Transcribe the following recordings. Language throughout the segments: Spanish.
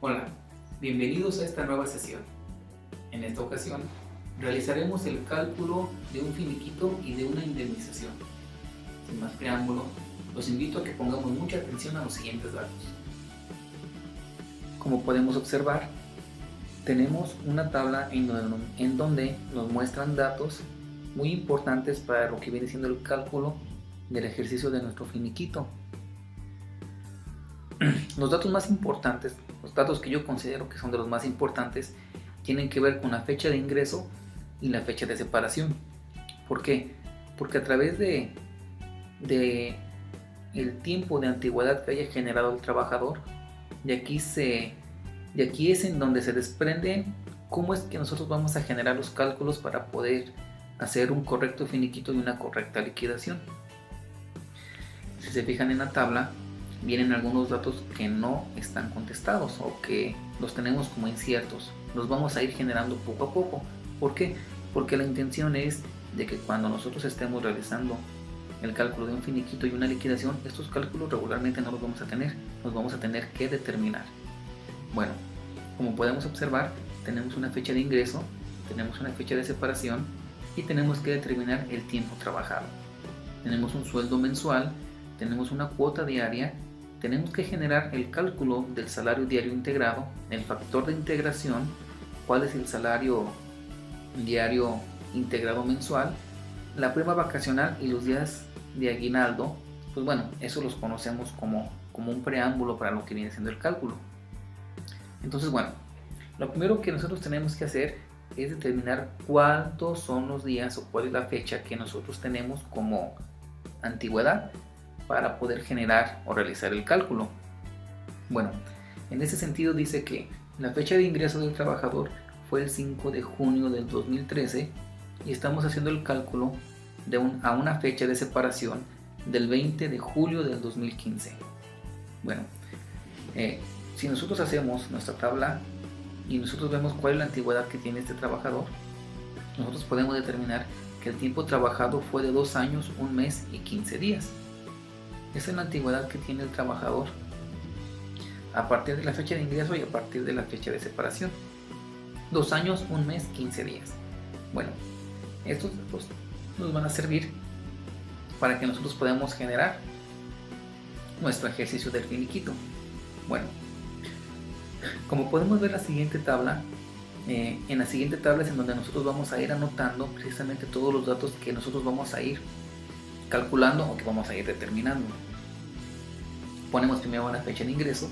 Hola, bienvenidos a esta nueva sesión. En esta ocasión, realizaremos el cálculo de un finiquito y de una indemnización. Sin más preámbulo, los invito a que pongamos mucha atención a los siguientes datos. Como podemos observar, tenemos una tabla en donde nos muestran datos muy importantes para lo que viene siendo el cálculo del ejercicio de nuestro finiquito. Los datos más importantes, los datos que yo considero que son de los más importantes, tienen que ver con la fecha de ingreso y la fecha de separación. ¿Por qué? Porque a través de el tiempo de antigüedad que haya generado el trabajador, de aquí es en donde se desprende cómo es que nosotros vamos a generar los cálculos para poder hacer un correcto finiquito y una correcta liquidación. Si se fijan en la tabla, vienen algunos datos que no están contestados o que los tenemos como inciertos. Los vamos a ir generando poco a poco. ¿Por qué? Porque la intención es de que cuando nosotros estemos realizando el cálculo de un finiquito y una liquidación, estos cálculos regularmente no los vamos a tener, los vamos a tener que determinar. Bueno, como podemos observar, tenemos una fecha de ingreso, tenemos una fecha de separación y tenemos que determinar el tiempo trabajado. Tenemos un sueldo mensual, tenemos una cuota diaria, tenemos que generar el cálculo del salario diario integrado, el factor de integración, cuál es el salario diario integrado mensual, la prima vacacional y los días de aguinaldo. Pues bueno, eso los conocemos como un preámbulo para lo que viene siendo el cálculo. Entonces bueno, lo primero que nosotros tenemos que hacer es determinar cuántos son los días o cuál es la fecha que nosotros tenemos como antigüedad para poder generar o realizar el cálculo. Bueno, en ese sentido dice que la fecha de ingreso del trabajador fue el 5 de junio del 2013 y estamos haciendo el cálculo a una fecha de separación del 20 de julio del 2015. Bueno, si nosotros hacemos nuestra tabla y nosotros vemos cuál es la antigüedad que tiene este trabajador, nosotros podemos determinar que el tiempo trabajado fue de 2 años, 1 mes y 15 días. Esa es la antigüedad que tiene el trabajador a partir de la fecha de ingreso y a partir de la fecha de separación. 2 años, 1 mes, 15 días. Bueno, estos datos nos van a servir para que nosotros podamos generar nuestro ejercicio del finiquito. Bueno, como podemos ver la siguiente tabla, en la siguiente tabla es en donde nosotros vamos a ir anotando precisamente todos los datos que nosotros vamos a ir calculando o que vamos a ir determinando. Ponemos primero la fecha de ingreso,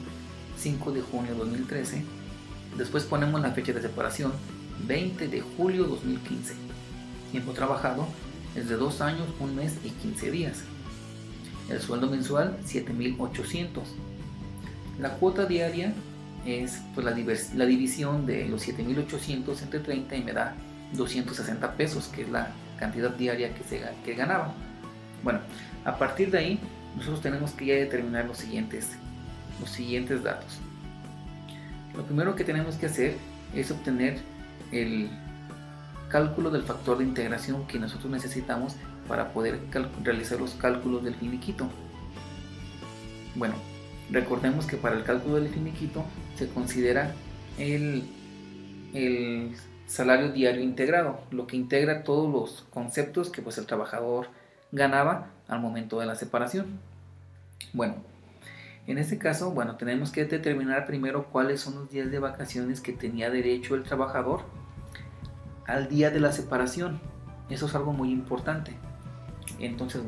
5 de junio de 2013, después ponemos la fecha de separación, 20 de julio de 2015. Tiempo trabajado es de 2 años, 1 mes y 15 días. El sueldo mensual, 7,800. La cuota diaria es pues, la división de los 7,800 entre 30 y me da 260 pesos, que es la cantidad diaria que ganaba. Bueno, a partir de ahí nosotros tenemos que ya determinar los siguientes datos. Lo primero que tenemos que hacer es obtener el cálculo del factor de integración que nosotros necesitamos para poder realizar los cálculos del finiquito. Bueno, recordemos que para el cálculo del finiquito se considera el salario diario integrado, lo que integra todos los conceptos que pues el trabajador ganaba al momento de la separación. Bueno, en este caso, tenemos que determinar primero cuáles son los días de vacaciones que tenía derecho el trabajador al día de la separación. Eso es algo muy importante. Entonces,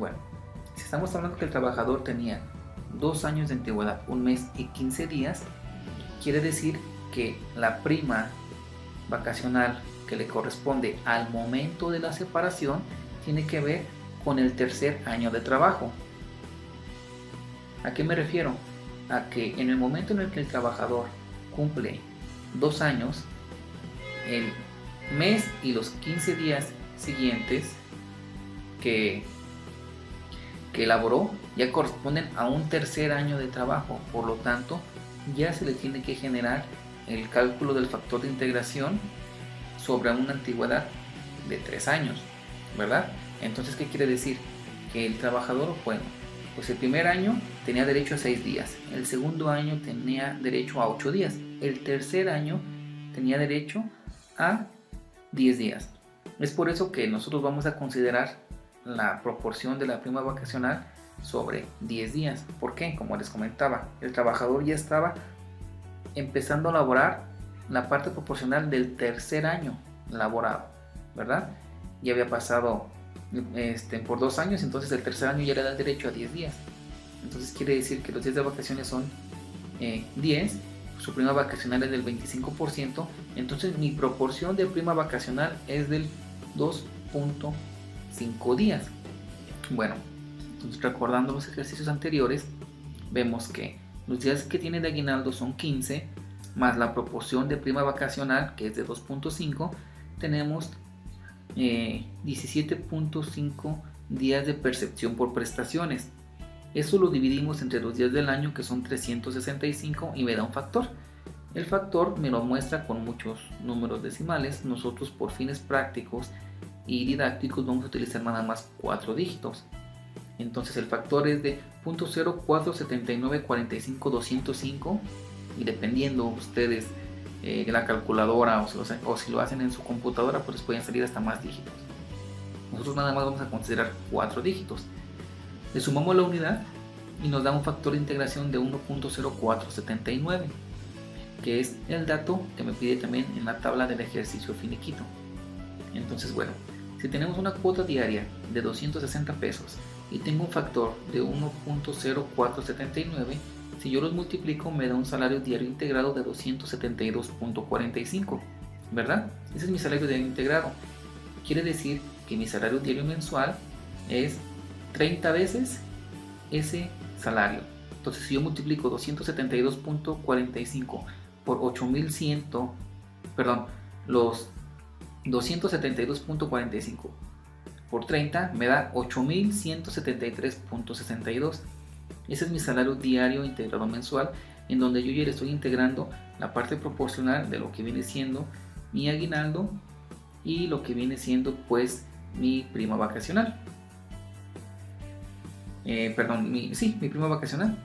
si estamos hablando que el trabajador tenía 2 años de antigüedad, 1 mes y 15 días, quiere decir que la prima vacacional que le corresponde al momento de la separación tiene que ver con el tercer año de trabajo. ¿A qué me refiero? A que en el momento en el que el trabajador cumple 2 años, el mes y los 15 días siguientes que elaboró ya corresponden a un tercer año de trabajo. Por lo tanto, ya se le tiene que generar el cálculo del factor de integración sobre una antigüedad de 3 años, ¿verdad? Entonces, ¿qué quiere decir? Que el trabajador, pues el primer año tenía derecho a 6 días, el segundo año tenía derecho a 8 días, el tercer año tenía derecho a 10 días. Es por eso que nosotros vamos a considerar la proporción de la prima vacacional sobre 10 días. ¿Por qué? Como les comentaba, el trabajador ya estaba empezando a laborar la parte proporcional del tercer año laborado, ¿verdad? Ya había pasado por 2 años, entonces el tercer año ya le da el derecho a 10 días. Entonces quiere decir que los días de vacaciones son 10, su prima vacacional es del 25%, entonces mi proporción de prima vacacional es del 2.5 días. Bueno, entonces recordando los ejercicios anteriores, vemos que los días que tiene de aguinaldo son 15, más la proporción de prima vacacional, que es de 2.5, tenemos 17.5 días de percepción por prestaciones. Eso lo dividimos entre los días del año, que son 365, y me da un factor. El factor me lo muestra con muchos números decimales. Nosotros, por fines prácticos y didácticos, vamos a utilizar nada más 4 dígitos. Entonces el factor es de 0.047945.205, y dependiendo ustedes de la calculadora o si lo hacen en su computadora, pues les pueden salir hasta más dígitos. Nosotros nada más vamos a considerar 4 dígitos. Le sumamos la unidad y nos da un factor de integración de 1.0479, que es el dato que me pide también en la tabla del ejercicio finiquito. Entonces, bueno, si tenemos una cuota diaria de 260 pesos y tengo un factor de 1.0479, si yo los multiplico me da un salario diario integrado de 272.45, ¿verdad? Ese es mi salario diario integrado. Quiere decir que mi salario diario mensual es 30 veces ese salario. Entonces, si yo multiplico 272.45 por 8100, los 272.45 por 30 me da 8173.62. Ese es mi salario diario integrado mensual, en donde yo ya le estoy integrando la parte proporcional de lo que viene siendo mi aguinaldo y lo que viene siendo pues mi prima vacacional. Mi prima vacacional,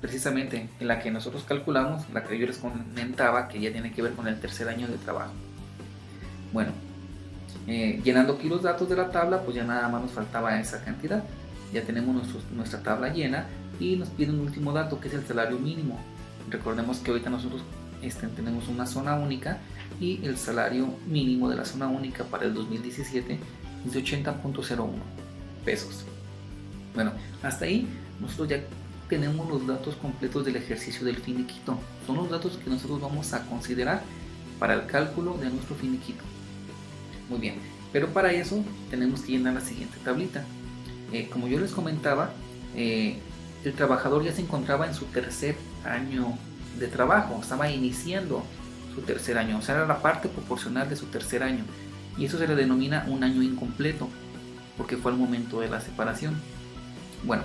precisamente en la que nosotros calculamos, la que yo les comentaba, que ya tiene que ver con el tercer año de trabajo. Bueno, llenando aquí los datos de la tabla, pues ya nada más nos faltaba esa cantidad. Ya tenemos nuestra tabla llena y nos pide un último dato, que es el salario mínimo. Recordemos que ahorita nosotros tenemos una zona única, y el salario mínimo de la zona única para el 2017 es de 80.01 pesos. Bueno, hasta ahí nosotros ya tenemos los datos completos del ejercicio del finiquito. Son los datos que nosotros vamos a considerar para el cálculo de nuestro finiquito. Muy bien, pero para eso tenemos que llenar la siguiente tablita. Como yo les comentaba, el trabajador ya se encontraba en su tercer año de trabajo, estaba iniciando su tercer año, o sea, era la parte proporcional de su tercer año, y eso se le denomina un año incompleto, porque fue el momento de la separación. Bueno,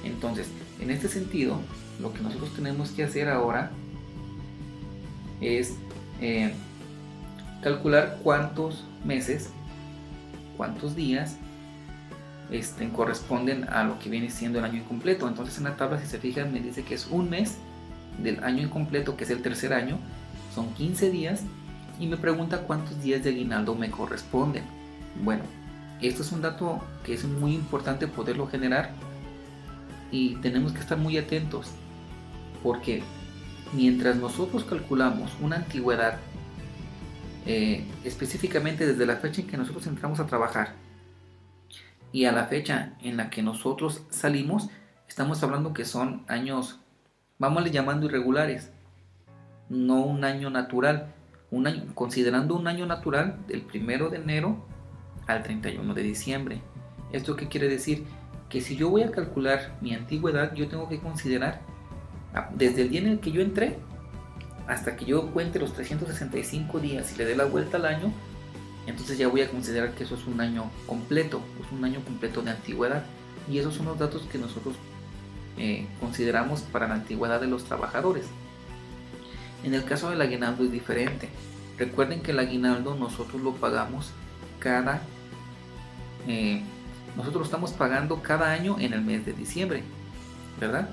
entonces, en este sentido, lo que nosotros tenemos que hacer ahora es calcular cuántos meses, cuántos días corresponden a lo que viene siendo el año incompleto. Entonces en la tabla, si se fijan, me dice que es un mes del año incompleto, que es el tercer año, son 15 días, y me pregunta cuántos días de aguinaldo me corresponden. Bueno, esto es un dato que es muy importante poderlo generar, y tenemos que estar muy atentos, porque mientras nosotros calculamos una antigüedad, específicamente desde la fecha en que nosotros entramos a trabajar y a la fecha en la que nosotros salimos, estamos hablando que son años, vámosle llamando irregulares, no un año natural. Considerando un año natural del 1 de enero al 31 de diciembre. ¿Esto qué quiere decir? Que si yo voy a calcular mi antigüedad, yo tengo que considerar desde el día en el que yo entré hasta que yo cuente los 365 días y le dé la vuelta al año. Entonces ya voy a considerar que eso es un año completo, es un año completo de antigüedad, y esos son los datos que nosotros consideramos para la antigüedad de los trabajadores. En el caso del aguinaldo es diferente. Recuerden que el aguinaldo nosotros lo pagamos nosotros lo estamos pagando cada año en el mes de diciembre. ¿verdad?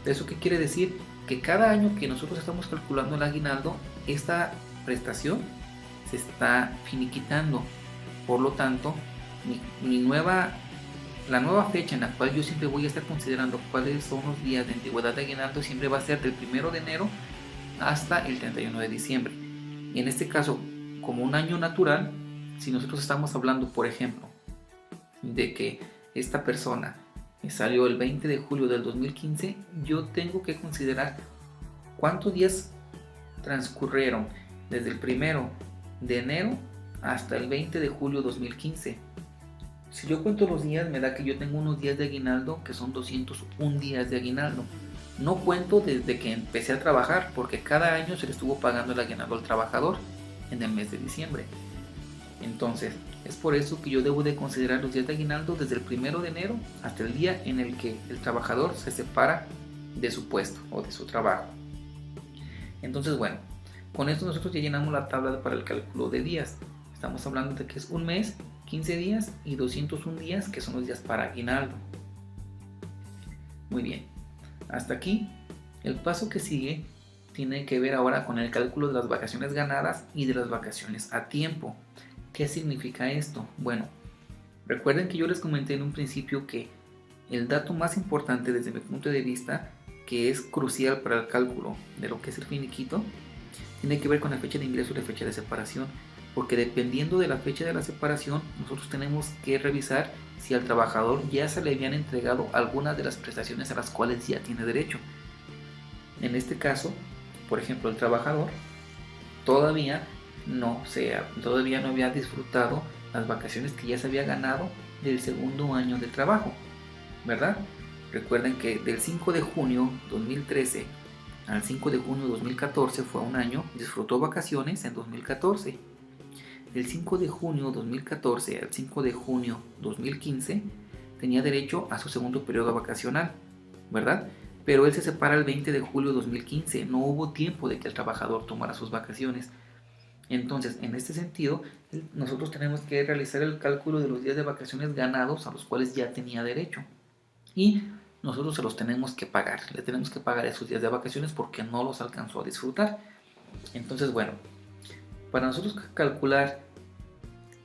¿Eso qué quiere decir? Que cada año que nosotros estamos calculando el aguinaldo, esta prestación se está finiquitando. Por lo tanto, la nueva fecha en la cual yo siempre voy a estar considerando cuáles son los días de antigüedad de aguinaldo siempre va a ser del 1 de enero hasta el 31 de diciembre. Y en este caso, como un año natural, si nosotros estamos hablando, por ejemplo, de que esta persona salió el 20 de julio del 2015, yo tengo que considerar cuántos días transcurrieron desde el 1 de enero hasta el 20 de julio 2015. Si yo cuento los días, me da que yo tengo unos días de aguinaldo que son 201 días de aguinaldo. No cuento desde que empecé a trabajar, porque cada año se le estuvo pagando el aguinaldo al trabajador en el mes de diciembre. Entonces, es por eso que yo debo de considerar los días de aguinaldo desde el 1 de enero hasta el día en el que el trabajador se separa de su puesto o de su trabajo. Entonces, bueno, con esto nosotros ya llenamos la tabla para el cálculo de días. Estamos hablando de que es un mes, 15 días y 201 días, que son los días para aguinaldo. Muy bien, hasta aquí. El paso que sigue tiene que ver ahora con el cálculo de las vacaciones ganadas y de las vacaciones a tiempo. ¿Qué significa esto? Bueno, recuerden que yo les comenté en un principio que el dato más importante desde mi punto de vista, que es crucial para el cálculo de lo que es el finiquito, tiene que ver con la fecha de ingreso y la fecha de separación, porque dependiendo de la fecha de la separación, nosotros tenemos que revisar si al trabajador ya se le habían entregado algunas de las prestaciones a las cuales ya tiene derecho. En este caso, por ejemplo, el trabajador todavía no había disfrutado las vacaciones que ya se había ganado del segundo año de trabajo, ¿verdad? Recuerden que del 5 de junio 2013 al 5 de junio 2014 fue un año, disfrutó vacaciones en 2014. Del 5 de junio 2014 al 5 de junio 2015 tenía derecho a su segundo periodo vacacional, ¿verdad? Pero él se separa el 20 de julio 2015, no hubo tiempo de que el trabajador tomara sus vacaciones. Entonces, en este sentido, nosotros tenemos que realizar el cálculo de los días de vacaciones ganados a los cuales ya tenía derecho. Y nosotros se los tenemos que pagar. Le tenemos que pagar esos días de vacaciones porque no los alcanzó a disfrutar. Entonces, bueno, para nosotros calcular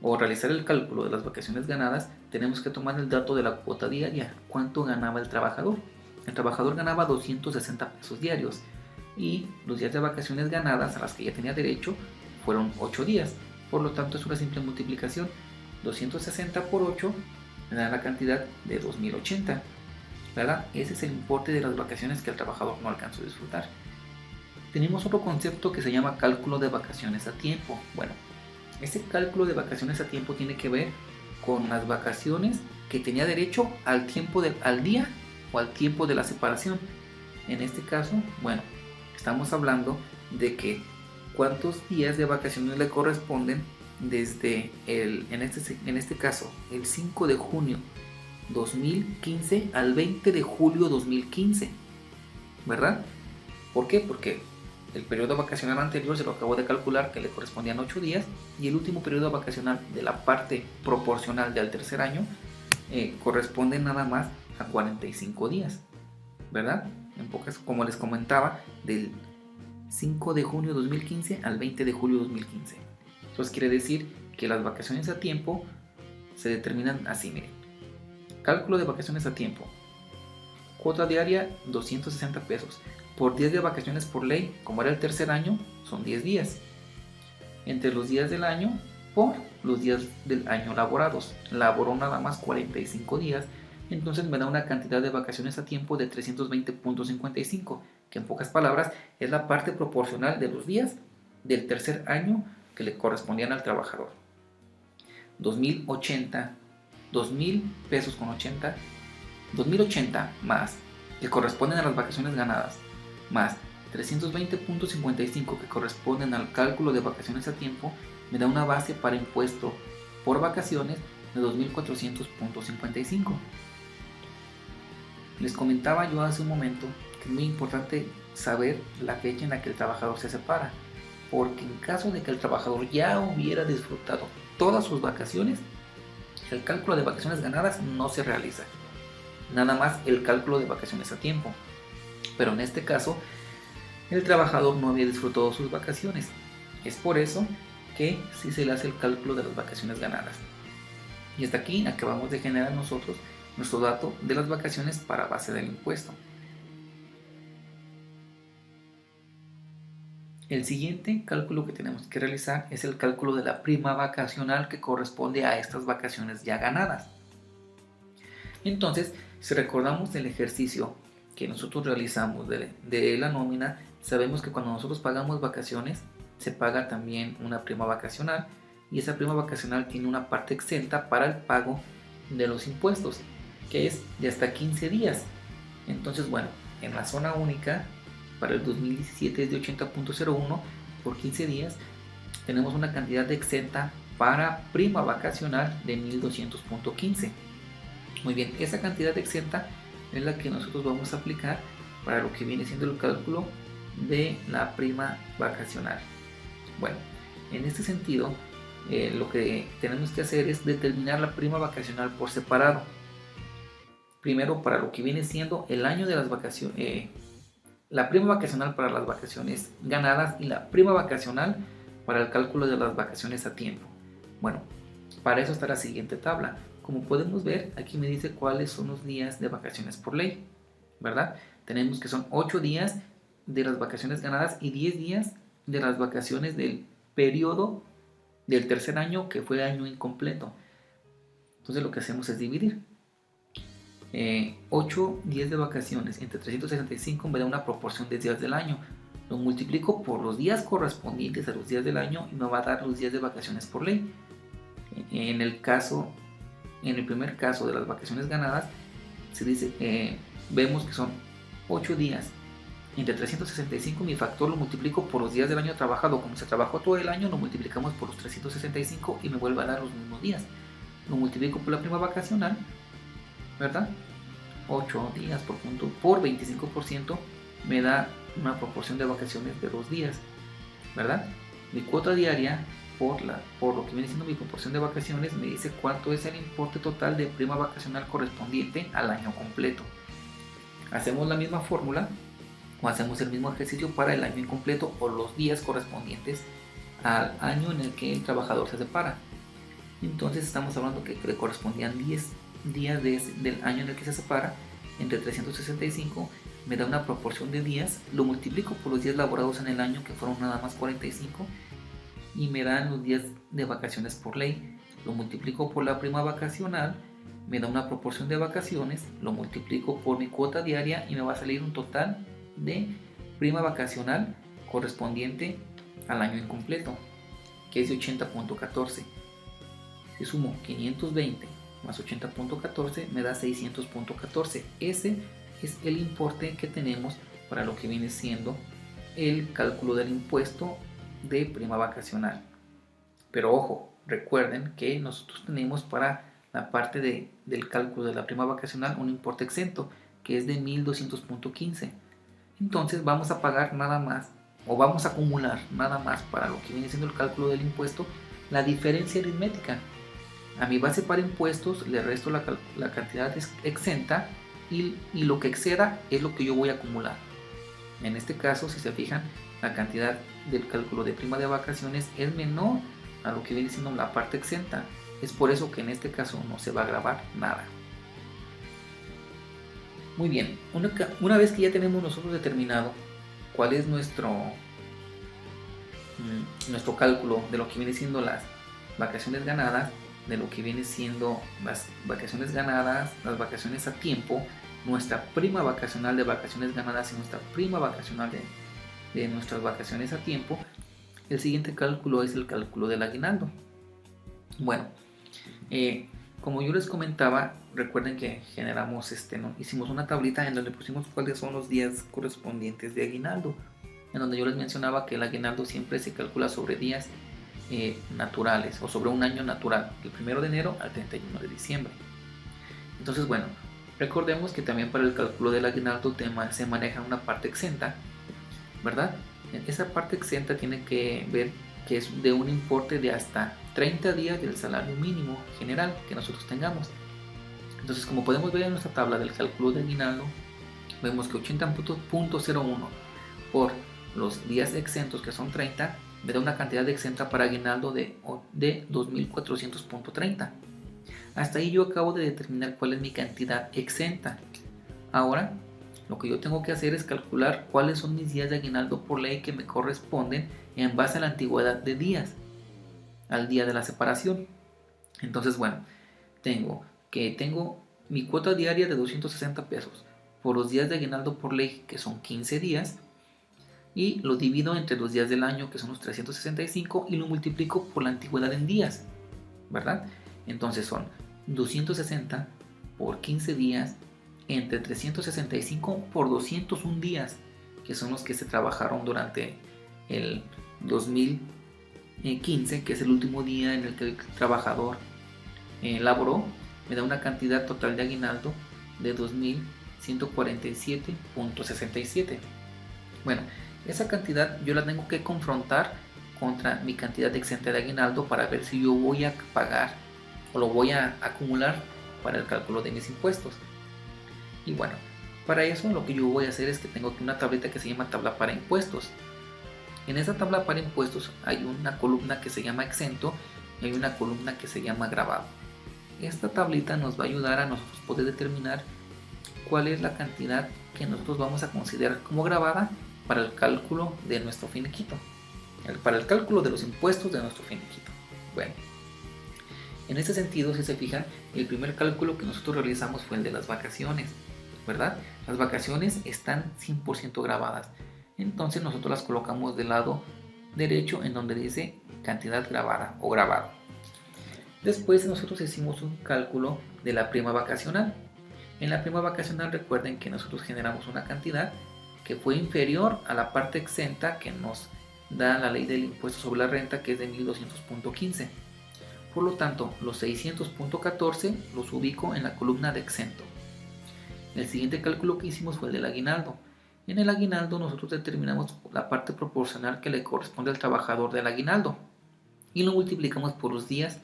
o realizar el cálculo de las vacaciones ganadas, tenemos que tomar el dato de la cuota diaria. ¿Cuánto ganaba el trabajador? El trabajador ganaba 260 pesos diarios. Y los días de vacaciones ganadas a las que ya tenía derecho fueron 8 días. Por lo tanto, es una simple multiplicación. 260 por 8 me da la cantidad de 2080, ¿verdad? Ese es el importe de las vacaciones que el trabajador no alcanzó a disfrutar. Tenemos otro concepto que se llama cálculo de vacaciones a tiempo. Bueno, ese cálculo de vacaciones a tiempo tiene que ver con las vacaciones que tenía derecho al día o al tiempo de la separación. En este caso, bueno, estamos hablando de que cuántos días de vacaciones le corresponden desde en este caso, el 5 de junio 2015 al 20 de julio 2015, ¿verdad? ¿Por qué? Porque el periodo vacacional anterior se lo acabo de calcular que le correspondían 8 días y el último periodo vacacional de la parte proporcional del tercer año corresponde nada más a 45 días, ¿verdad? En pocas, como les comentaba, del 5 de junio 2015 al 20 de julio 2015. Entonces quiere decir que las vacaciones a tiempo se determinan así, miren. Cálculo de vacaciones a tiempo. Cuota diaria 260 pesos. Por días de vacaciones por ley, como era el tercer año, son 10 días. Entre los días del año por los días del año laborados. Laboró nada más 45 días, entonces me da una cantidad de vacaciones a tiempo de 320.55, que en pocas palabras es la parte proporcional de los días del tercer año que le correspondían al trabajador. 2080 pesos con 80, 2080 más, que corresponden a las vacaciones ganadas, más 320.55 que corresponden al cálculo de vacaciones a tiempo, me da una base para impuesto por vacaciones de 2.400.55. Les comentaba yo hace un momento que es muy importante saber la fecha en la que el trabajador se separa, porque en caso de que el trabajador ya hubiera disfrutado todas sus vacaciones, el cálculo de vacaciones ganadas no se realiza. nada más el cálculo de vacaciones a tiempo. Pero en este caso, el trabajador no había disfrutado sus vacaciones. Es por eso que sí se le hace el cálculo de las vacaciones ganadas. Y hasta aquí acabamos de generar nosotros nuestro dato de las vacaciones para base del impuesto. El siguiente cálculo que tenemos que realizar es el cálculo de la prima vacacional que corresponde a estas vacaciones ya ganadas. Entonces, si recordamos del ejercicio que nosotros realizamos de la nómina, sabemos que cuando nosotros pagamos vacaciones, se paga también una prima vacacional, y esa prima vacacional tiene una parte exenta para el pago de los impuestos, que es de hasta 15 días. Entonces, bueno, en la zona única para el 2017 es de 80.01 por 15 días. Tenemos una cantidad exenta para prima vacacional de 1200.15. Muy bien, esa cantidad exenta es la que nosotros vamos a aplicar para lo que viene siendo el cálculo de la prima vacacional. Bueno, en este sentido, lo que tenemos que hacer es determinar la prima vacacional por separado. Primero, para lo que viene siendo el año de las vacaciones, la prima vacacional para las vacaciones ganadas y la prima vacacional para el cálculo de las vacaciones a tiempo. Bueno, para eso está la siguiente tabla. Como podemos ver, aquí me dice cuáles son los días de vacaciones por ley, ¿verdad? Tenemos que son 8 días de las vacaciones ganadas y 10 días de las vacaciones del periodo del tercer año, que fue año incompleto. Entonces lo que hacemos es dividir 8 días de vacaciones entre 365 me da una proporción de días del año. Lo multiplico por los días correspondientes a los días del año y me va a dar los días de vacaciones por ley. En el primer caso de las vacaciones ganadas, se dice, vemos que son 8 días entre 365, mi factor lo multiplico por los días del año trabajado. Como se trabajó todo el año, lo multiplicamos por los 365 y me vuelve a dar los mismos días. Lo multiplico por la prima vacacional, ¿verdad? 8 días por 25% me da una proporción de vacaciones de 2 días, ¿verdad? Mi cuota diaria por lo que viene siendo mi proporción de vacaciones me dice cuánto es el importe total de prima vacacional correspondiente al año completo. Hacemos la misma fórmula o hacemos el mismo ejercicio para el año incompleto o los días correspondientes al año en el que el trabajador se separa. Entonces estamos hablando que le correspondían 10 días del año en el que se separa entre 365, me da una proporción de días, lo multiplico por los días laborados en el año, que fueron nada más 45, y me dan los días de vacaciones por ley. Lo multiplico por la prima vacacional, me da una proporción de vacaciones, lo multiplico por mi cuota diaria y me va a salir un total de prima vacacional correspondiente al año incompleto, que es de 80.14. Si sumo 520 más 80.14 me da 600.14. Ese es el importe que tenemos para lo que viene siendo el cálculo del impuesto de prima vacacional. Pero ojo, recuerden que nosotros tenemos para la parte del cálculo de la prima vacacional un importe exento, que es de 1200.15. Entonces vamos a pagar nada más, o vamos a acumular nada más para lo que viene siendo el cálculo del impuesto, la diferencia aritmética. A mi base para impuestos le resto la cantidad exenta y lo que exceda es lo que yo voy a acumular. En este caso, si se fijan, la cantidad del cálculo de prima de vacaciones es menor a lo que viene siendo la parte exenta. Es por eso que en este caso no se va a grabar nada. Muy bien, una vez que ya tenemos nosotros determinado cuál es nuestro cálculo de lo que viene siendo las vacaciones ganadas, de lo que viene siendo las vacaciones ganadas, las vacaciones a tiempo, nuestra prima vacacional de vacaciones ganadas y nuestra prima vacacional de nuestras vacaciones a tiempo, el siguiente cálculo es el cálculo del aguinaldo. Bueno, como yo les comentaba, recuerden que generamos hicimos una tablita en donde pusimos cuáles son los días correspondientes de aguinaldo, en donde yo les mencionaba que el aguinaldo siempre se calcula sobre días naturales o sobre un año natural, del 1 de enero al 31 de diciembre. Entonces, bueno, recordemos que también para el cálculo del aguinaldo se maneja una parte exenta, ¿verdad? Esa parte exenta tiene que ver que es de un importe de hasta 30 días del salario mínimo general que nosotros tengamos. Entonces, como podemos ver en nuestra tabla del cálculo de aguinaldo, vemos que 80.01 por los días exentos, que son 30, me da una cantidad de exenta para aguinaldo de 2.400.30. Hasta ahí yo acabo de determinar cuál es mi cantidad exenta. Ahora, lo que yo tengo que hacer es calcular cuáles son mis días de aguinaldo por ley que me corresponden en base a la antigüedad de días, al día de la separación. Entonces, bueno, tengo mi cuota diaria de 260 pesos por los días de aguinaldo por ley, que son 15 días, y lo divido entre los días del año, que son los 365, y lo multiplico por la antigüedad en días, ¿verdad? Entonces son 260 por 15 días entre 365 por 201 días, que son los que se trabajaron durante el 2015, que es el último día en el que el trabajador laboró. Me da una cantidad total de aguinaldo de 2.147.67. Bueno, esa cantidad yo la tengo que confrontar contra mi cantidad exenta de aguinaldo para ver si yo voy a pagar o lo voy a acumular para el cálculo de mis impuestos. Y bueno, para eso lo que yo voy a hacer es que tengo aquí una tableta que se llama tabla para impuestos. En esa tabla para impuestos hay una columna que se llama exento y hay una columna que se llama grabado. Esta tablita nos va a ayudar a nosotros poder determinar cuál es la cantidad que nosotros vamos a considerar como grabada para el cálculo de nuestro finiquito, para el cálculo de los impuestos de nuestro finiquito. Bueno, en ese sentido, si se fijan, el primer cálculo que nosotros realizamos fue el de las vacaciones, ¿verdad? Las vacaciones están 100% grabadas, entonces nosotros las colocamos del lado derecho en donde dice cantidad grabada o grabado. Después nosotros hicimos un cálculo de la prima vacacional. En la prima vacacional recuerden que nosotros generamos una cantidad que fue inferior a la parte exenta que nos da la ley del impuesto sobre la renta, que es de 1200.15. Por lo tanto, los 600.14 los ubico en la columna de exento. El siguiente cálculo que hicimos fue el del aguinaldo. En el aguinaldo nosotros determinamos la parte proporcional que le corresponde al trabajador del aguinaldo y lo multiplicamos por los días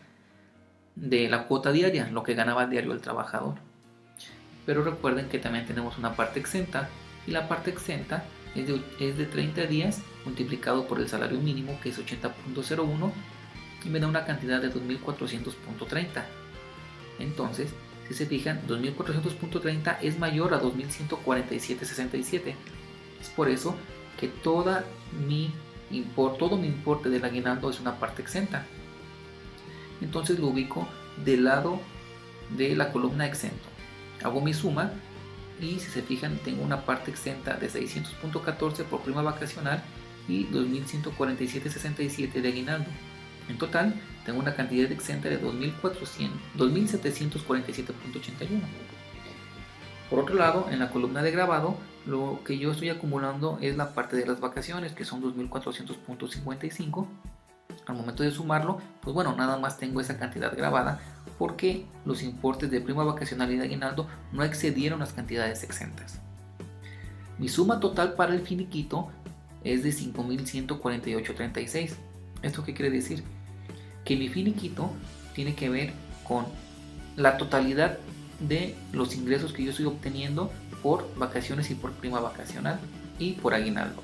de la cuota diaria, lo que ganaba diario el trabajador. Pero recuerden que también tenemos una parte exenta, y la parte exenta es de 30 días multiplicado por el salario mínimo, que es 80.01, y me da una cantidad de 2.400.30. Entonces, si se fijan, 2.400.30 es mayor a 2.147.67. Es por eso que todo mi importe del aguinaldo es una parte exenta. Entonces lo ubico del lado de la columna exento. Hago mi suma y si se fijan tengo una parte exenta de 600.14 por prima vacacional y 2.147.67 de aguinaldo. En total tengo una cantidad exenta de 2.747.81. Por otro lado, en la columna de grabado, lo que yo estoy acumulando es la parte de las vacaciones, que son 2.400.55. Al momento de sumarlo, pues bueno, nada más tengo esa cantidad grabada porque los importes de prima vacacional y de aguinaldo no excedieron las cantidades exentas. Mi suma total para el finiquito es de 5.148.36. ¿Esto qué quiere decir? Que mi finiquito tiene que ver con la totalidad de los ingresos que yo estoy obteniendo por vacaciones y por prima vacacional y por aguinaldo,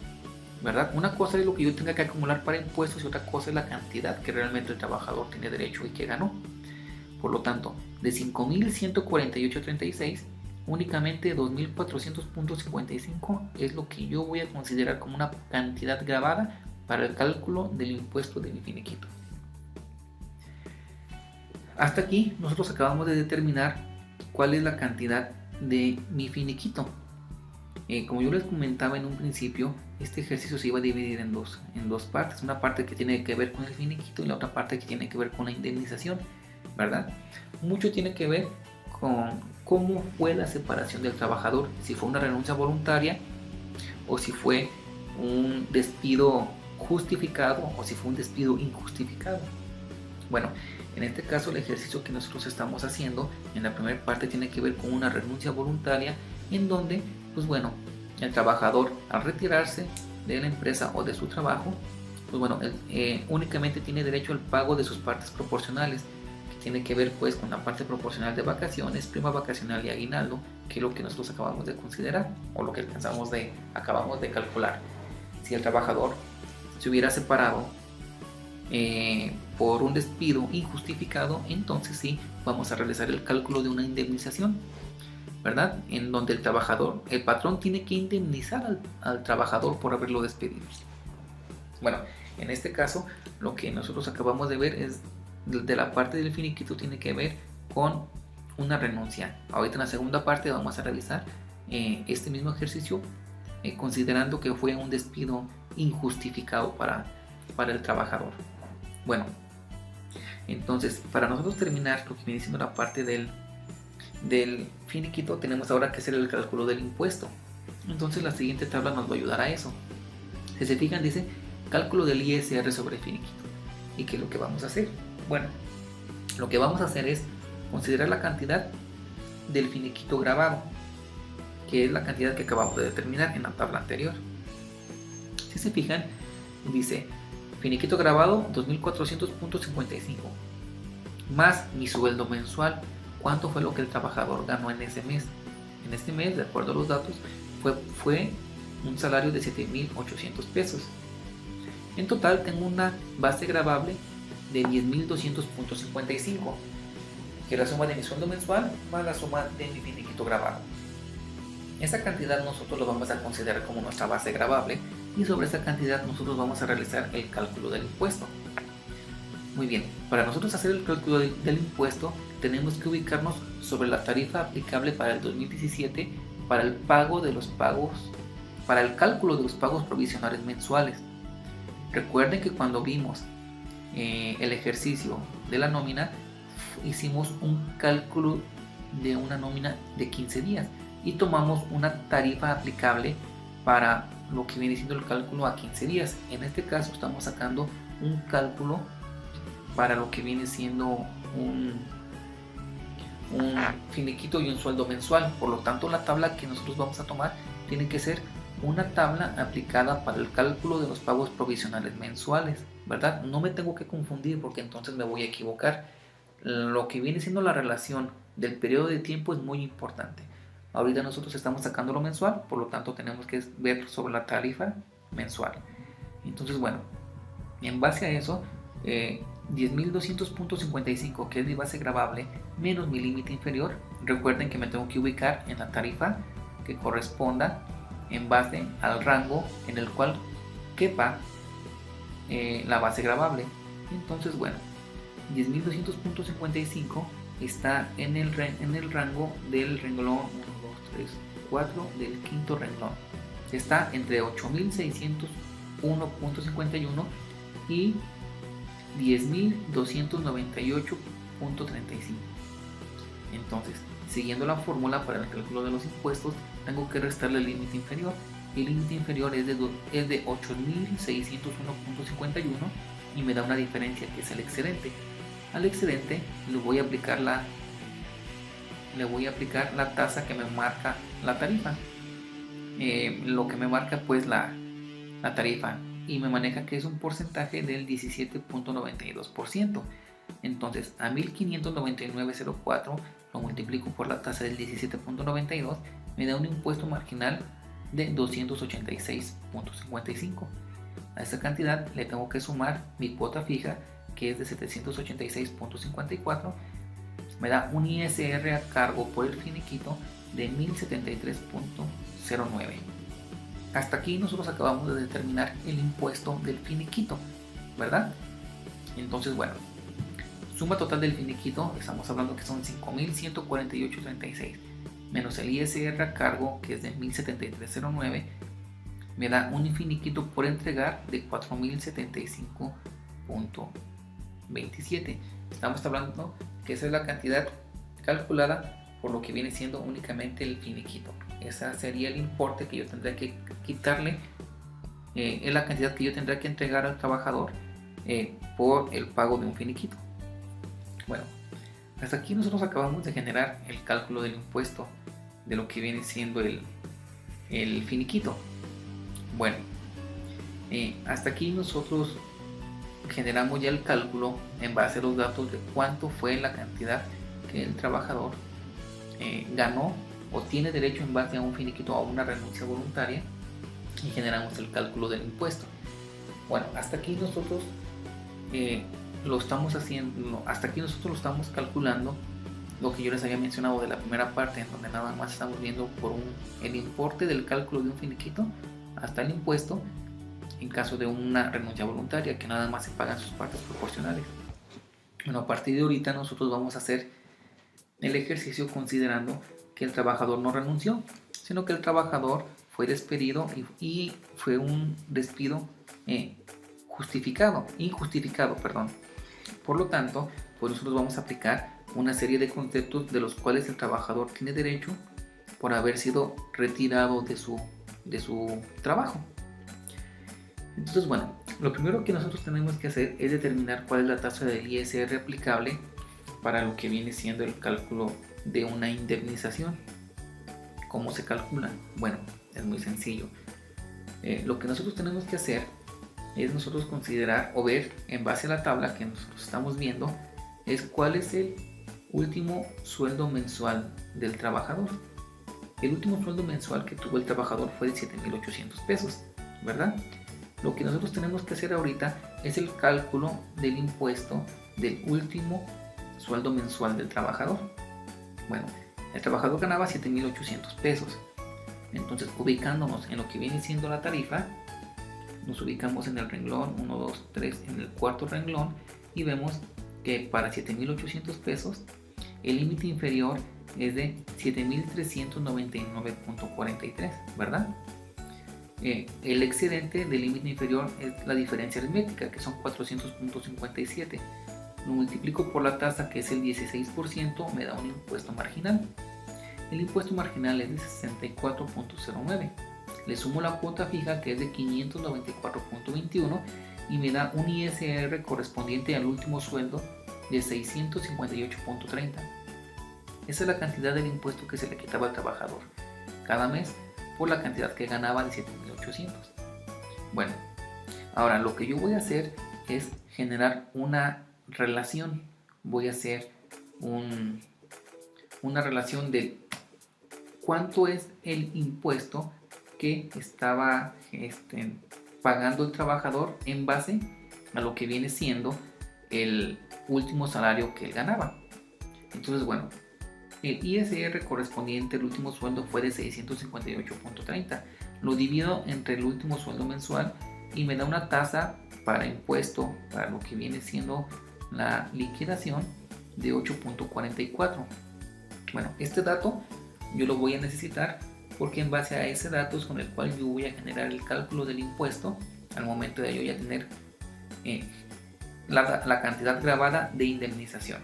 ¿verdad? Una cosa es lo que yo tenga que acumular para impuestos y otra cosa es la cantidad que realmente el trabajador tiene derecho y que ganó. Por lo tanto, de 5.148.36, únicamente 2.400.55 es lo que yo voy a considerar como una cantidad grabada para el cálculo del impuesto de mi finiquito. Hasta aquí nosotros acabamos de determinar cuál es la cantidad de mi finiquito. Como yo les comentaba en un principio, este ejercicio se iba a dividir en dos partes. Una parte que tiene que ver con el finiquito y la otra parte que tiene que ver con la indemnización, ¿verdad? Mucho tiene que ver con cómo fue la separación del trabajador, si fue una renuncia voluntaria o si fue un despido justificado o si fue un despido injustificado. Bueno, en este caso el ejercicio que nosotros estamos haciendo en la primera parte tiene que ver con una renuncia voluntaria en donde, pues bueno, el trabajador al retirarse de la empresa o de su trabajo, pues bueno, únicamente tiene derecho al pago de sus partes proporcionales, tiene que ver pues con la parte proporcional de vacaciones, prima vacacional y aguinaldo, que es lo que nosotros acabamos de considerar o lo que acabamos de calcular. Si el trabajador se hubiera separado por un despido injustificado, entonces sí vamos a realizar el cálculo de una indemnización, ¿verdad? En donde el patrón tiene que indemnizar al trabajador por haberlo despedido. Bueno, en este caso lo que nosotros acabamos de ver es de la parte del finiquito, tiene que ver con una renuncia. Ahorita en la segunda parte vamos a realizar este mismo ejercicio considerando que fue un despido injustificado para el trabajador. Bueno, entonces para nosotros terminar lo que viene siendo la parte del finiquito, tenemos ahora que hacer el cálculo del impuesto. Entonces la siguiente tabla nos va a ayudar a eso. Si se fijan, dice cálculo del ISR sobre finiquito. ¿Y qué es lo que vamos a hacer? Bueno, lo que vamos a hacer es considerar la cantidad del finiquito grabado, que es la cantidad que acabamos de determinar en la tabla anterior. Si se fijan, dice finiquito grabado 2.400.55 más mi sueldo mensual. ¿Cuánto fue lo que el trabajador ganó en ese mes? En este mes, de acuerdo a los datos, fue un salario de 7.800 pesos. En total tengo una base gravable de 10.200.55, que es la suma de mi sueldo mensual más la suma de mi finiquito grabado. Esa cantidad nosotros lo vamos a considerar como nuestra base gravable y sobre esa cantidad nosotros vamos a realizar el cálculo del impuesto. Muy bien, para nosotros hacer el cálculo del impuesto tenemos que ubicarnos sobre la tarifa aplicable para el 2017 para el cálculo de los pagos provisionales mensuales. Recuerden que cuando vimos el ejercicio de la nómina, hicimos un cálculo de una nómina de 15 días y tomamos una tarifa aplicable para lo que viene siendo el cálculo a 15 días. En este caso estamos sacando un cálculo para lo que viene siendo un finiquito y un sueldo mensual. Por lo tanto, la tabla que nosotros vamos a tomar tiene que ser una tabla aplicada para el cálculo de los pagos provisionales mensuales, ¿verdad? No me tengo que confundir porque entonces me voy a equivocar. Lo que viene siendo la relación del periodo de tiempo es muy importante. Ahorita nosotros estamos sacando lo mensual, por lo tanto tenemos que ver sobre la tarifa mensual. Entonces, bueno, en base a eso, 10.200.55, que es mi base gravable, menos mi límite inferior. Recuerden que me tengo que ubicar en la tarifa que corresponda en base al rango en el cual quepa la base gravable. Entonces, bueno, 10.200.55 está en el rango del renglón 1, 2, 3, 4 del quinto renglón. Está entre 8.601.51 y 10.298.35. Entonces, siguiendo la fórmula para el cálculo de los impuestos, tengo que restarle el límite inferior. El límite inferior es de 8.601.51 y me da una diferencia que es el excedente. Al excedente le voy a aplicar la tasa que me marca la tarifa, lo que me marca pues la tarifa, y me maneja que es un porcentaje del 17.92%. Entonces a 1.599.04 lo multiplico por la tasa del 17.92, me da un impuesto marginal de 286.55. A esta cantidad le tengo que sumar mi cuota fija, que es de 786.54, me da un ISR a cargo por el finiquito de 1.073.09. Hasta aquí nosotros acabamos de determinar el impuesto del finiquito, ¿verdad? Entonces, bueno, suma total del finiquito, estamos hablando que son 5.148.36, menos el ISR a cargo, que es de 1.073.09, me da un finiquito por entregar de 4.075.27. Estamos hablando que esa es la cantidad calculada por lo que viene siendo únicamente el finiquito. Esa sería el importe que yo tendría que quitarle, es la cantidad que yo tendría que entregar al trabajador por el pago de un finiquito. Bueno, hasta aquí nosotros acabamos de generar el cálculo del impuesto de lo que viene siendo el finiquito. Bueno, hasta aquí nosotros generamos ya el cálculo en base a los datos de cuánto fue la cantidad que el trabajador ganó o tiene derecho en base a un finiquito, a una renuncia voluntaria, y generamos el cálculo del impuesto. Bueno, hasta aquí nosotros lo estamos haciendo, hasta aquí nosotros lo estamos calculando, lo que yo les había mencionado de la primera parte, en donde nada más estamos viendo por el importe del cálculo de un finiquito hasta el impuesto, en caso de una renuncia voluntaria, que nada más se pagan sus partes proporcionales. Bueno, a partir de ahorita nosotros vamos a hacer el ejercicio considerando que el trabajador no renunció, sino que el trabajador fue despedido y fue un despido injustificado. Por lo tanto, pues nosotros vamos a aplicar una serie de conceptos de los cuales el trabajador tiene derecho por haber sido retirado de su trabajo. Entonces, bueno, lo primero que nosotros tenemos que hacer es determinar cuál es la tasa del ISR aplicable para lo que viene siendo el cálculo de una indemnización. ¿Cómo se calcula? Bueno, es muy sencillo. Lo que nosotros tenemos que hacer es nosotros considerar o ver en base a la tabla que nosotros estamos viendo, es cuál es el último sueldo mensual del trabajador. El último sueldo mensual que tuvo el trabajador fue de 7,800 pesos, ¿verdad? Lo que nosotros tenemos que hacer ahorita es el cálculo del impuesto del último sueldo mensual del trabajador. Bueno, el trabajador ganaba 7,800 pesos. Entonces, ubicándonos en lo que viene siendo la tarifa, nos ubicamos en el renglón 1, 2, 3, en el cuarto renglón, y vemos que para 7,800 pesos el límite inferior es de 7,399.43, ¿verdad? El excedente del límite inferior es la diferencia aritmética, que son 400.57. Lo multiplico por la tasa, que es el 16%, me da un impuesto marginal. El impuesto marginal es de 64.09. Le sumo la cuota fija, que es de 594.21, y me da un ISR correspondiente al último sueldo de 658.30. Esa es la cantidad del impuesto que se le quitaba al trabajador cada mes por la cantidad que ganaba de 7,800. Bueno, ahora lo que yo voy a hacer es generar una relación. Voy a hacer una relación de cuánto es el impuesto que estaba pagando el trabajador en base a lo que viene siendo el último salario que él ganaba. Entonces, bueno, el ISR correspondiente al último sueldo fue de 658.30. Lo divido entre el último sueldo mensual y me da una tasa para impuesto, para lo que viene siendo la liquidación, de 8.44. Bueno, este dato yo lo voy a necesitar porque en base a ese dato es con el cual yo voy a generar el cálculo del impuesto al momento de yo ya tener la cantidad grabada de indemnización.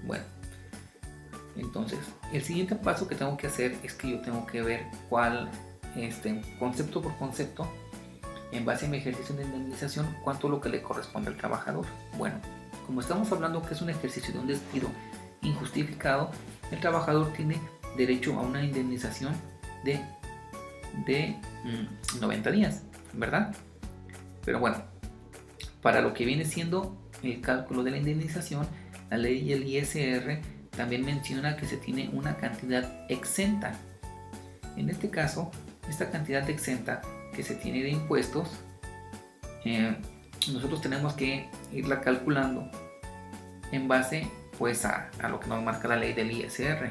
Bueno, entonces el siguiente paso que tengo que hacer es que yo tengo que ver cuál, concepto por concepto, en base a mi ejercicio de indemnización, cuánto es lo que le corresponde al trabajador. Bueno, como estamos hablando que es un ejercicio de un despido injustificado, el trabajador tiene derecho a una indemnización de 90 días, ¿verdad? Pero bueno, para lo que viene siendo el cálculo de la indemnización, la ley y el ISR también menciona que se tiene una cantidad exenta. En este caso, esta cantidad exenta que se tiene de impuestos, nosotros tenemos que irla calculando en base pues a lo que nos marca la ley del ISR.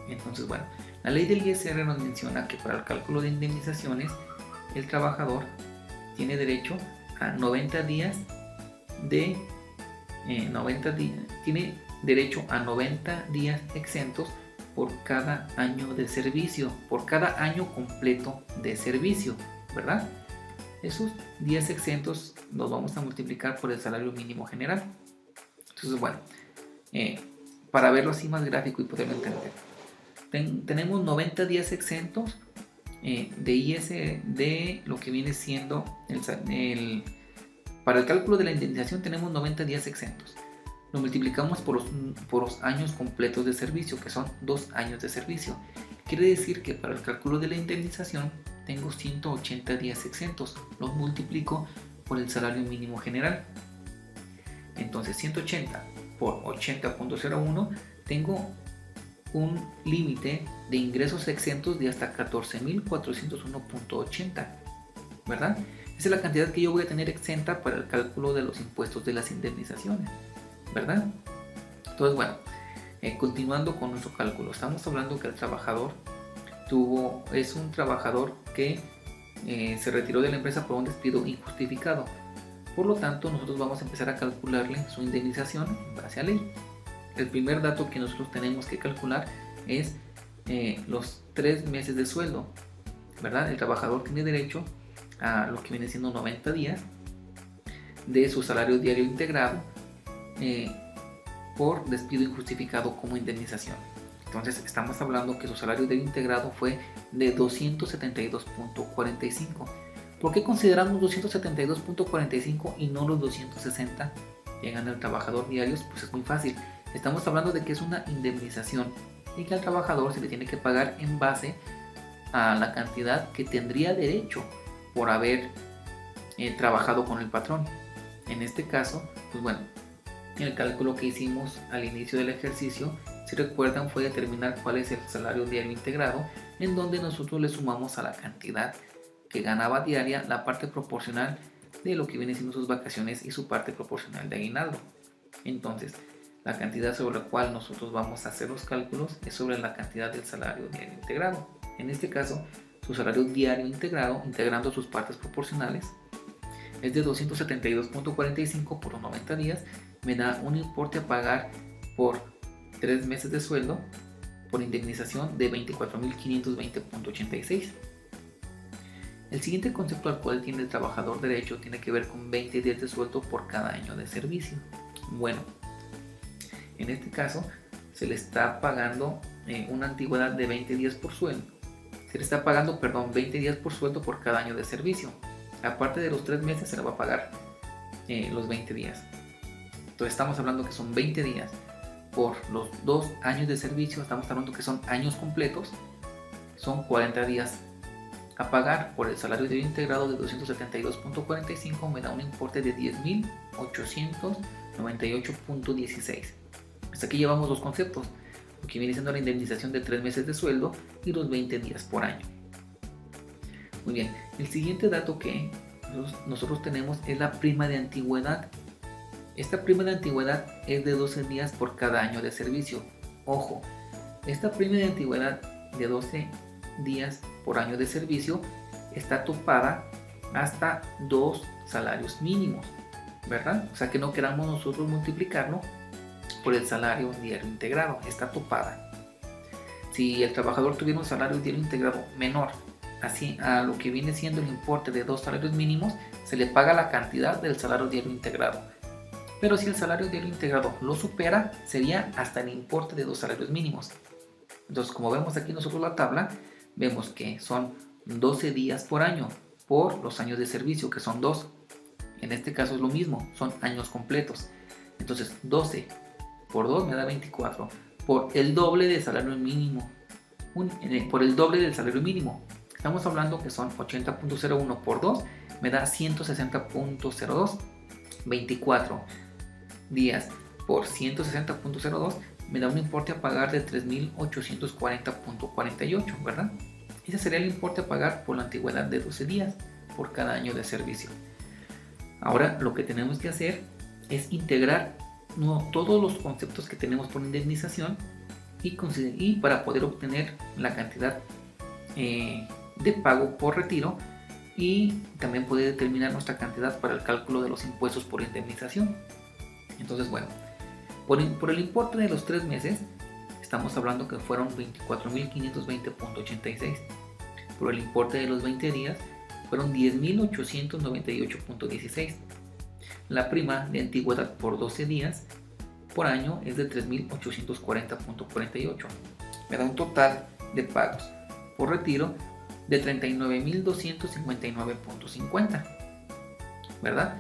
Entonces, bueno, la ley del ISR nos menciona que para el cálculo de indemnizaciones el trabajador tiene derecho a 90 días tiene derecho a 90 días exentos por cada año de servicio, por cada año completo de servicio, ¿verdad? Esos días exentos los vamos a multiplicar por el salario mínimo general. Entonces, bueno, para verlo así más gráfico y poderlo entender, tenemos 90 días exentos de lo que viene siendo para el cálculo de la indemnización. Tenemos 90 días exentos, lo multiplicamos por los años completos de servicio, que son 2 años de servicio. Quiere decir que para el cálculo de la indemnización tengo 180 días exentos, los multiplico por el salario mínimo general, Entonces 180 por 80.01 tengo un límite de ingresos exentos de hasta 14.401.80, ¿verdad? Esa es la cantidad que yo voy a tener exenta para el cálculo de los impuestos de las indemnizaciones, ¿verdad? Entonces, bueno, continuando con nuestro cálculo, estamos hablando que el trabajador es un trabajador que se retiró de la empresa por un despido injustificado. Por lo tanto, nosotros vamos a empezar a calcularle su indemnización en base a ley. El primer dato que nosotros tenemos que calcular es los 3 meses de sueldo, ¿verdad? El trabajador tiene derecho a lo que viene siendo 90 días de su salario diario integrado por despido injustificado como indemnización. Entonces estamos hablando que su salario diario integrado fue de 272.45. ¿Por qué consideramos 272.45 y no los 260 que gana el trabajador diarios? Pues es muy fácil. Estamos hablando de que es una indemnización y que al trabajador se le tiene que pagar en base a la cantidad que tendría derecho por haber trabajado con el patrón. En este caso, pues bueno, el cálculo que hicimos al inicio del ejercicio, si recuerdan, fue determinar cuál es el salario diario integrado, en donde nosotros le sumamos a la cantidad que ganaba diaria la parte proporcional de lo que viene siendo sus vacaciones y su parte proporcional de aguinaldo. Entonces, la cantidad sobre la cual nosotros vamos a hacer los cálculos es sobre la cantidad del salario diario integrado. En este caso, su salario diario integrado, integrando sus partes proporcionales, es de 272.45 por los 90 días, me da un importe a pagar por 3 meses de sueldo por indemnización de 24.520.86. El siguiente concepto al cual tiene el trabajador derecho tiene que ver con 20 días de sueldo por cada año de servicio. Bueno, en este caso se le está pagando una antigüedad de 20 días por sueldo. Se le está pagando, 20 días por sueldo por cada año de servicio. Aparte de los 3 meses se le va a pagar los 20 días. Entonces estamos hablando que son 20 días por los 2 años de servicio. Estamos hablando que son años completos. Son 40 días a pagar por el salario diario integrado de 272.45. Me da un importe de 10.898.16. Hasta aquí llevamos dos conceptos, lo que viene siendo la indemnización de 3 meses de sueldo y los 20 días por año. Muy bien, el siguiente dato que nosotros tenemos es la prima de antigüedad. Esta prima de antigüedad es de 12 días por cada año de servicio. Ojo, esta prima de antigüedad de 12 días por año de servicio está topada hasta 2 salarios mínimos, ¿verdad? O sea que no queramos nosotros multiplicarlo por el salario diario integrado, está topada. Si el trabajador tuviera un salario diario integrado menor así a lo que viene siendo el importe de 2 salarios mínimos, se le paga la cantidad del salario diario integrado. Pero si el salario diario integrado lo supera, sería hasta el importe de 2 salarios mínimos. Entonces, como vemos aquí nosotros la tabla, vemos que son 12 días por año por los años de servicio, que son 2. En este caso es lo mismo, son años completos. Entonces 12 por 2 me da 24, por el doble del salario mínimo, por el doble del salario mínimo. Estamos hablando que son 80.01 por 2 me da 160.02, 24 días por 160.02 me da un importe a pagar de 3.840.48, ¿verdad? Ese sería el importe a pagar por la antigüedad de 12 días por cada año de servicio. Ahora lo que tenemos que hacer es integrar todos los conceptos que tenemos por indemnización y para poder obtener la cantidad de pago por retiro y también poder determinar nuestra cantidad para el cálculo de los impuestos por indemnización. Entonces, bueno, por el importe de los 3 meses estamos hablando que fueron 24.520.86. Por el importe de los 20 días fueron 10.898.16. La prima de antigüedad por 12 días por año es de 3.840.48. Me da un total de pagos por retiro de 39.259.50, ¿verdad?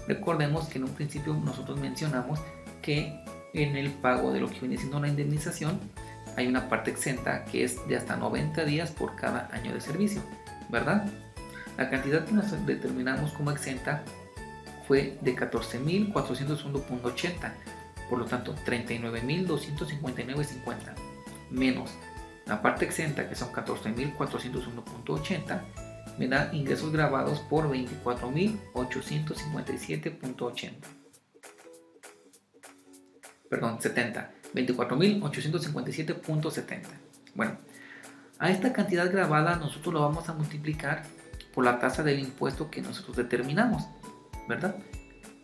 Recordemos que en un principio nosotros mencionamos que en el pago de lo que viene siendo una indemnización hay una parte exenta que es de hasta 90 días por cada año de servicio, ¿verdad? La cantidad que nos determinamos como exenta fue de 14.401.80, por lo tanto 39.259.50 menos la parte exenta, que son 14.401.80, me da ingresos grabados por 24.857.80. Perdón, 70. 24.857.70. Bueno, a esta cantidad grabada nosotros lo vamos a multiplicar por la tasa del impuesto que nosotros determinamos, ¿verdad?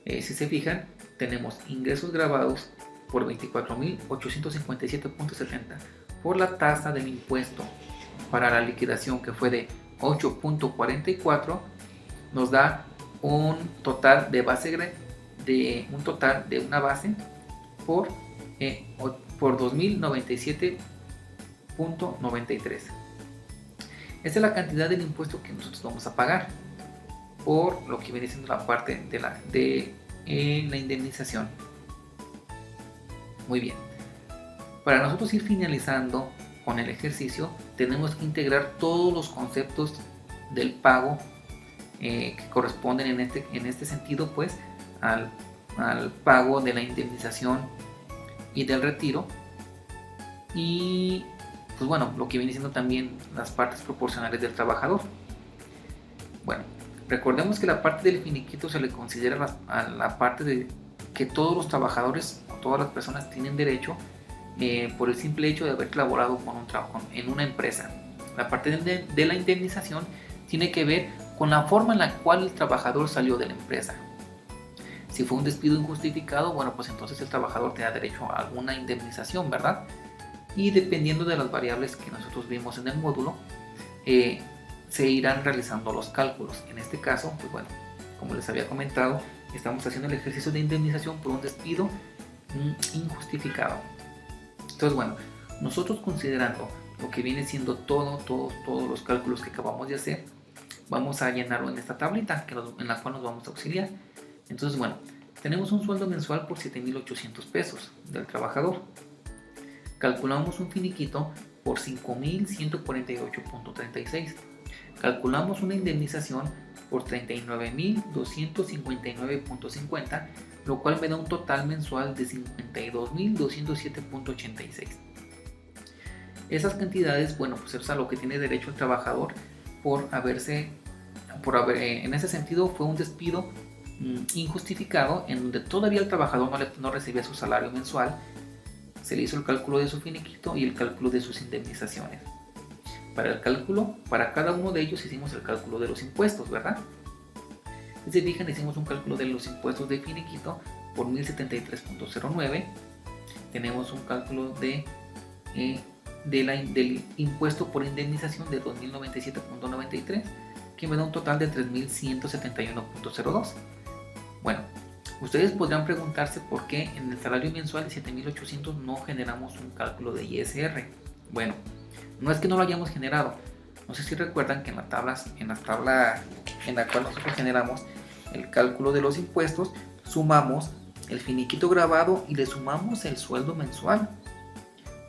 Si se fijan, tenemos ingresos grabados por 24.857.70 por la tasa del impuesto para la liquidación, que fue de 8.44, nos da un total de base de una base por 2.097.93. Esa es la cantidad del impuesto que nosotros vamos a pagar por lo que viene siendo la parte de la indemnización. Muy bien. Para nosotros ir finalizando con el ejercicio, tenemos que integrar todos los conceptos del pago que corresponden en este sentido, pues, al pago de la indemnización y del retiro, y pues bueno, lo que viene siendo también las partes proporcionales del trabajador. Bueno, recordemos que la parte del finiquito se le considera a la parte de que todos los trabajadores o todas las personas tienen derecho por el simple hecho de haber laborado con un trabajo en una empresa. La parte de la indemnización tiene que ver con la forma en la cual el trabajador salió de la empresa. Si fue un despido injustificado, bueno, pues entonces el trabajador te da derecho a alguna indemnización, ¿verdad? Y dependiendo de las variables que nosotros vimos en el módulo, se irán realizando los cálculos. En este caso, pues bueno, como les había comentado, estamos haciendo el ejercicio de indemnización por un despido injustificado. Entonces, bueno, nosotros considerando lo que viene siendo todos los cálculos que acabamos de hacer, vamos a llenarlo en esta tablita en la cual nos vamos a auxiliar. Entonces, bueno, tenemos un sueldo mensual por 7.800 pesos del trabajador. Calculamos un finiquito por 5.148.36. Calculamos una indemnización por 39.259.50, lo cual me da un total mensual de 52.207.86. Esas cantidades, bueno, pues es a lo que tiene derecho el trabajador en ese sentido fue un despido injustificado, en donde todavía el trabajador no recibía su salario mensual. Se le hizo el cálculo de su finiquito y el cálculo de sus indemnizaciones. Para cada uno de ellos hicimos el cálculo de los impuestos, ¿verdad? Si se fijan, hicimos un cálculo de los impuestos de finiquito por 1073.09. Tenemos un cálculo del impuesto por indemnización de 2097.93, que me da un total de 3171.02. Bueno, ustedes podrán preguntarse por qué en el salario mensual de 7.800 no generamos un cálculo de ISR. Bueno, no es que no lo hayamos generado. No sé si recuerdan que en la tabla en la cual nosotros generamos el cálculo de los impuestos, sumamos el finiquito grabado y le sumamos el sueldo mensual.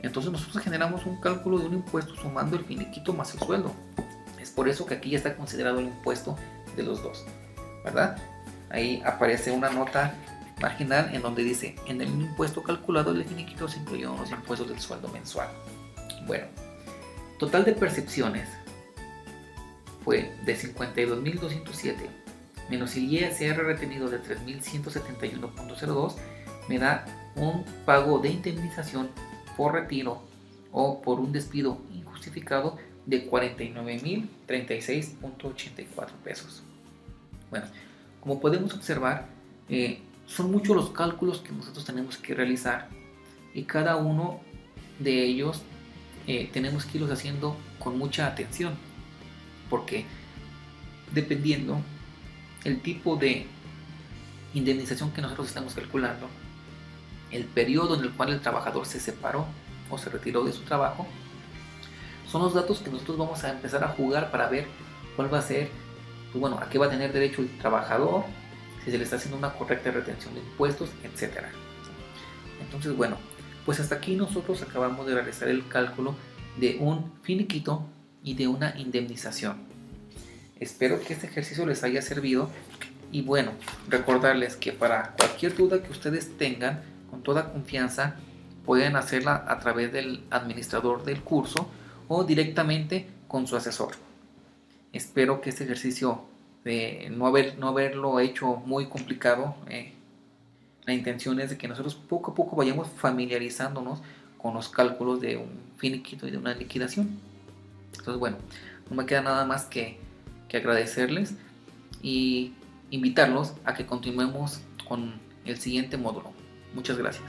Entonces nosotros generamos un cálculo de un impuesto sumando el finiquito más el sueldo. Es por eso que aquí ya está considerado el impuesto de los dos, ¿verdad? Ahí aparece una nota marginal en donde dice: en el impuesto calculado del finiquito se incluyeron los impuestos del sueldo mensual. Bueno, total de percepciones fue de 52.207 menos el ISR retenido de 3.171.02, me da un pago de indemnización por retiro o por un despido injustificado de 49.036.84 pesos. Bueno, como podemos observar, son muchos los cálculos que nosotros tenemos que realizar, y cada uno de ellos tenemos que irlos haciendo con mucha atención, porque dependiendo el tipo de indemnización que nosotros estamos calculando, el periodo en el cual el trabajador se separó o se retiró de su trabajo, son los datos que nosotros vamos a empezar a jugar para ver cuál va a ser, pues bueno, a qué va a tener derecho el trabajador, si se le está haciendo una correcta retención de impuestos, etc. Entonces, bueno, pues hasta aquí nosotros acabamos de realizar el cálculo de un finiquito y de una indemnización. Espero que este ejercicio les haya servido Y bueno, recordarles que para cualquier duda que ustedes tengan, con toda confianza, pueden hacerla a través del administrador del curso o directamente con su asesor. Espero que este ejercicio de no haberlo hecho muy complicado, la intención es de que nosotros poco a poco vayamos familiarizándonos con los cálculos de un finiquito y de una liquidación. Entonces, bueno, no me queda nada más que agradecerles y invitarlos a que continuemos con el siguiente módulo. Muchas gracias.